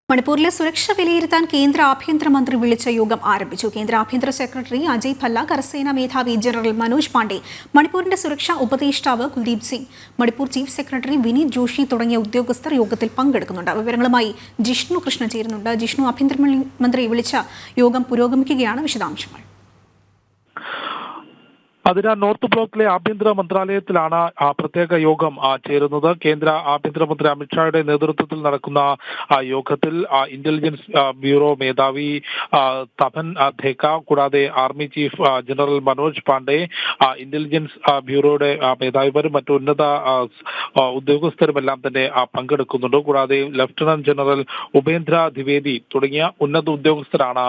മണിപ്പൂരിലെ സുരക്ഷ വിലയിരുത്താൻ കേന്ദ്ര ആഭ്യന്തരമന്ത്രി വിളിച്ച യോഗം ആരംഭിച്ചു. കേന്ദ്ര ആഭ്യന്തര സെക്രട്ടറി അജയ് ഭല്ല, കരസേനാ മേധാവി ജനറൽ മനോജ് പാണ്ഡെ, മണിപ്പൂരിന്റെ സുരക്ഷാ ഉപദേഷ്ടാവ് കുൽദീപ് സിംഗ്, മണിപ്പൂർ ചീഫ് സെക്രട്ടറി വിനീത് ജോഷി തുടങ്ങിയ ഉദ്യോഗസ്ഥർ യോഗത്തിൽ പങ്കെടുക്കുന്നുണ്ട്. വിവരങ്ങളുമായി ജിഷ്ണു കൃഷ്ണ ചേരുന്നുണ്ട്. ജിഷ്ണു, ആഭ്യന്തരമന്ത്രി വിളിച്ച യോഗം പുരോഗമിക്കുകയാണ്. വിശദാംശങ്ങൾ. അതിനാൽ നോർത്ത് ബ്ലോക്കിലെ ആഭ്യന്തര മന്ത്രാലയത്തിലാണ് പ്രത്യേക യോഗം ചേരുന്നത്. കേന്ദ്ര ആഭ്യന്തരമന്ത്രി അമിത്ഷായുടെ നേതൃത്വത്തിൽ നടക്കുന്ന യോഗത്തിൽ ഇന്റലിജൻസ് ബ്യൂറോ മേധാവി തപൻ ധേക്ക, കൂടാതെ army chief general Manoj Pande, intelligence ബ്യൂറോയുടെ മേധാവിമാരും മറ്റു ഉന്നത ഉദ്യോഗസ്ഥരുമെല്ലാം തന്നെ പങ്കെടുക്കുന്നുണ്ട്. കൂടാതെ ലഫ്റ്റനന്റ് ജനറൽ ഉപേന്ദ്ര ദ്വിവേദി തുടങ്ങിയ ഉന്നത ഉദ്യോഗസ്ഥരാണ്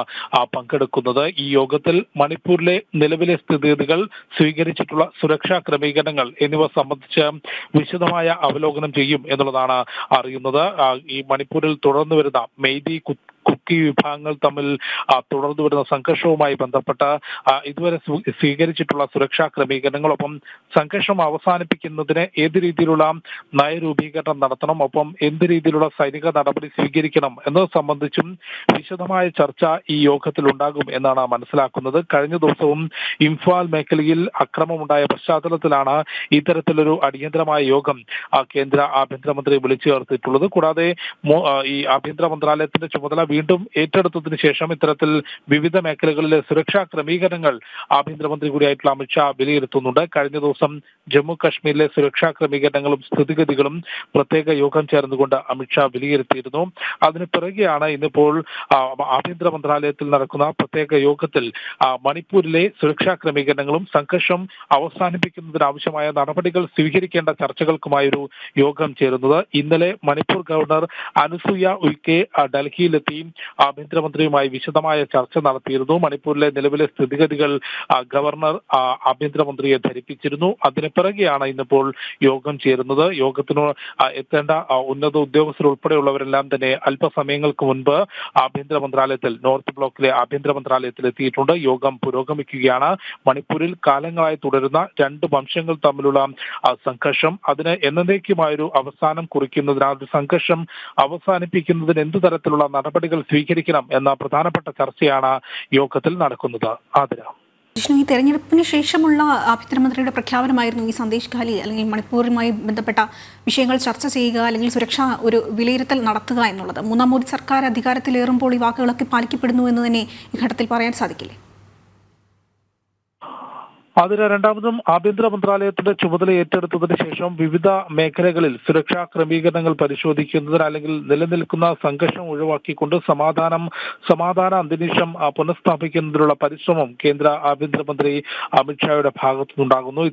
പങ്കെടുക്കുന്നത്. ഈ യോഗത്തിൽ മണിപ്പൂരിലെ നിലവിലെ സ്ഥിതിഗതികൾ, സ്വീകരിച്ചിട്ടുള്ള സുരക്ഷാ ക്രമീകരണങ്ങൾ എന്നിവ സംബന്ധിച്ച് വിശദമായ അവലോകനം ചെയ്യും എന്നുള്ളതാണ് അറിയുന്നത്. ഈ മണിപ്പൂരിൽ തുടർന്നു വരുന്ന മെയ്തി കുക്കി വിഭാഗങ്ങൾ തമ്മിൽ തുടർന്നു വരുന്ന സംഘർഷവുമായി ബന്ധപ്പെട്ട് ഇതുവരെ സ്വീകരിച്ചിട്ടുള്ള സുരക്ഷാ ക്രമീകരണങ്ങളൊപ്പം സംഘർഷം അവസാനിപ്പിക്കുന്നതിന് ഏത് രീതിയിലുള്ള നയരൂപീകരണം നടത്തണം, ഒപ്പം എന്ത് രീതിയിലുള്ള സൈനിക നടപടി സ്വീകരിക്കണം എന്നത് സംബന്ധിച്ചും വിശദമായ ചർച്ച ഈ യോഗത്തിൽ ഉണ്ടാകും എന്നാണ് മനസ്സിലാക്കുന്നത്. കഴിഞ്ഞ ദിവസവും ഇംഫാൽ മേഖലയിൽ അക്രമമുണ്ടായ പശ്ചാത്തലത്തിലാണ് ഇത്തരത്തിലൊരു അടിയന്തരമായ യോഗം കേന്ദ്ര ആഭ്യന്തരമന്ത്രി വിളിച്ചു ചേർത്തിട്ടുള്ളത്. കൂടാതെ ഈ ആഭ്യന്തര മന്ത്രാലയത്തിന്റെ ചുമതല വീണ്ടും ഏറ്റെടുത്തതിനു ശേഷം ഇത്തരത്തിൽ വിവിധ മേഖലകളിലെ സുരക്ഷാ ക്രമീകരണങ്ങൾ ആഭ്യന്തരമന്ത്രി കൂടിയായിട്ടുള്ള അമിത്ഷാ വിലയിരുത്തുന്നുണ്ട്. കഴിഞ്ഞ ദിവസം ജമ്മു കാശ്മീരിലെ സുരക്ഷാ ക്രമീകരണങ്ങളും സ്ഥിതിഗതികളും പ്രത്യേക യോഗം ചേർന്നുകൊണ്ട് അമിത്ഷാ വിലയിരുത്തിയിരുന്നു. അതിന് പിറകെയാണ് ഇന്നിപ്പോൾ ആഭ്യന്തര മന്ത്രാലയത്തിൽ നടക്കുന്ന പ്രത്യേക യോഗത്തിൽ മണിപ്പൂരിലെ സുരക്ഷാ ക്രമീകരണങ്ങളും സംഘർഷം അവസാനിപ്പിക്കുന്നതിനാവശ്യമായ നടപടികൾ സ്വീകരിക്കേണ്ട ചർച്ചകൾക്കുമായൊരു യോഗം ചേരുന്നത്. ഇന്നലെ മണിപ്പൂർ ഗവർണർ അനുസൂയ ഉയ്ക്കെ ഡൽഹിയിലെത്തി ആഭ്യന്തരമന്ത്രിയുമായി വിശദമായ ചർച്ച നടത്തിയിരുന്നു. മണിപ്പൂരിലെ നിലവിലെ സ്ഥിതിഗതികൾ ഗവർണർ ആഭ്യന്തരമന്ത്രിയെ ധരിപ്പിച്ചിരുന്നു. അതിന് പിറകെയാണ് ഇന്നിപ്പോൾ യോഗം ചേരുന്നത്. യോഗത്തിന് എത്തേണ്ട ഉന്നത ഉദ്യോഗസ്ഥർ ഉൾപ്പെടെയുള്ളവരെല്ലാം തന്നെ അല്പസമയങ്ങൾക്ക് മുൻപ് ആഭ്യന്തര മന്ത്രാലയത്തിൽ, നോർത്ത് ബ്ലോക്കിലെ ആഭ്യന്തര മന്ത്രാലയത്തിൽ എത്തിയിട്ടുണ്ട്. യോഗം പുരോഗമിക്കുകയാണ്. മണിപ്പൂരിൽ കാലങ്ങളായി തുടരുന്ന രണ്ട് വംശങ്ങൾ തമ്മിലുള്ള സംഘർഷം, അതിന് എന്നേക്കുമായൊരു അവസാനം കുറിക്കുന്നതിനാൽ സംഘർഷം അവസാനിപ്പിക്കുന്നതിന് എന്ത് തരത്തിലുള്ള നടപടികൾ സ്വീകരിക്കണം എന്ന പ്രധാനപ്പെട്ട ചർച്ചയാണ് യോഗത്തിൽ നടക്കുന്നത്. ആതിര, ഈ തെരഞ്ഞെടുപ്പിന് ശേഷമുള്ള ആഭ്യന്തരമന്ത്രിയുടെ പ്രഖ്യാപനമായിരുന്നു ഈ സന്ദേശ് ഖാലി അല്ലെങ്കിൽ മണിപ്പൂരുമായി ബന്ധപ്പെട്ട വിഷയങ്ങൾ ചർച്ച ചെയ്യുക അല്ലെങ്കിൽ സുരക്ഷാ ഒരു വിലയിരുത്തൽ നടത്തുക എന്നുള്ളത്. മൂന്നാം മോദി സർക്കാർ അധികാരത്തിലേറുമ്പോൾ ഈ വാക്കുകളൊക്കെ പാലിക്കപ്പെടുന്നു എന്ന് തന്നെ ഈ ഘട്ടത്തിൽ പറയാൻ സാധിക്കില്ലേ? അതിന് രണ്ടാമതും ആഭ്യന്തര മന്ത്രാലയത്തിന്റെ ചുമതല ഏറ്റെടുത്തതിന് ശേഷം വിവിധ മേഖലകളിൽ സുരക്ഷാ ക്രമീകരണങ്ങൾ പരിശോധിക്കുന്നതിന് അല്ലെങ്കിൽ നിലനിൽക്കുന്ന സംഘർഷം ഒഴിവാക്കിക്കൊണ്ട് സമാധാന അന്തരീക്ഷം പുനഃസ്ഥാപിക്കുന്നതിനുള്ള പരിശ്രമം കേന്ദ്ര ആഭ്യന്തരമന്ത്രി അമിത്ഷായുടെ ഭാഗത്തുനിന്നുണ്ടാകുന്നു.